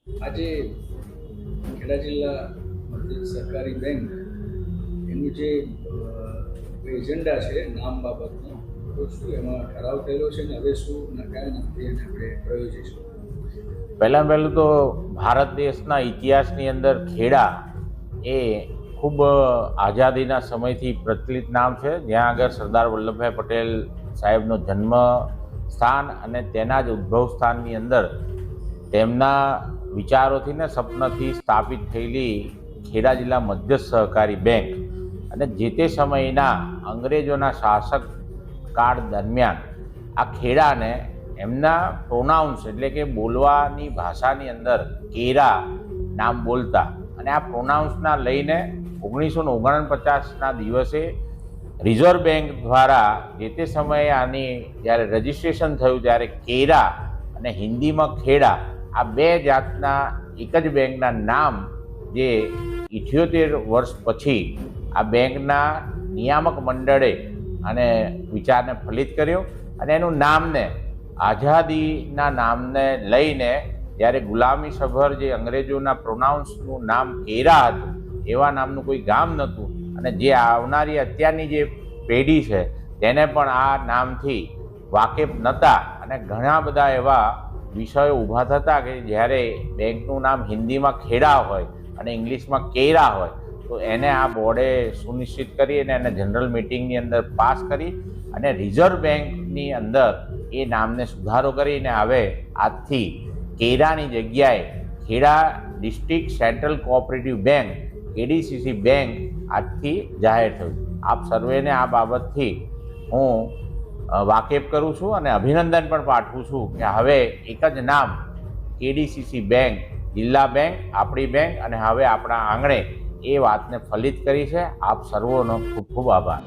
આજે ખેડા જિલ્લા મધ્ય સહકારી બેંક એનું જે એજન્ડા છે નામ બાબતનો, તો શું એમાં ઠરાવ થયેલો છે ને હવે શું કયા નામથી એને આપણે પ્રયોજીશું? પહેલું તો ભારત દેશના ઇતિહાસની અંદર ખેડા એ ખૂબ આઝાદીના સમયથી પ્રચલિત નામ છે, જ્યાં આગળ સરદાર વલ્લભભાઈ પટેલ સાહેબનો જન્મ સ્થાન અને તેના જ ઉદ્ભવ સ્થાનની અંદર તેમના વિચારોથી ને સપનાથી સ્થાપિત થયેલી ખેડા જિલ્લા મધ્ય સહકારી બેંક અને જે તે સમયના અંગ્રેજોના શાસક કાળ દરમિયાન આ ખેડાને એમના પ્રોનાઉન્સ એટલે કે બોલવાની ભાષાની અંદર કેરા નામ બોલતા અને આ પ્રોનાઉન્સના લઈને 1949ના દિવસે રિઝર્વ બેંક દ્વારા જે તે સમયે આની જ્યારે રજિસ્ટ્રેશન થયું ત્યારે કેરા અને હિન્દીમાં ખેડા આ બે જાતના એક જ બેંકના નામ જે 78 વર્ષ પછી આ બેંકના નિયામક મંડળે અને વિચારને ફલિત કર્યો અને એનું નામને આઝાદીના નામને લઈને જ્યારે ગુલામી સભર જે અંગ્રેજોના પ્રોનાઉન્સનું નામ કેરા હતું એવા નામનું કોઈ ગામ નહોતું અને જે આવનારી અત્યારની જે પેઢી છે તેને પણ આ નામથી વાકેફ નહોતા અને ઘણા બધા એવા વિષયો ઊભા થતા કે જ્યારે બેંકનું નામ હિન્દીમાં ખેડા હોય અને ઇંગ્લિશમાં કેરા હોય તો એને આ બોર્ડે સુનિશ્ચિત કરી અને એને જનરલ મિટિંગની અંદર પાસ કરી અને રિઝર્વ બેંકની અંદર એ નામને સુધારો કરીને હવે આજથી કેરાની જગ્યાએ Kheda district central cooperative bank KDCC bank આજથી જાહેર થયું. આપ સર્વેને આ બાબતથી હું વાકેફ કરું છું અને અભિનંદન પણ પાઠવું છું કે હવે એક જ નામ કેડીસીસી બેંક જિલ્લા બેંક આપણી બેંક અને હવે આપણા આંગણે એ વાતને ફલિત કરી છે. આપ સર્વોનો ખૂબ ખૂબ આભાર.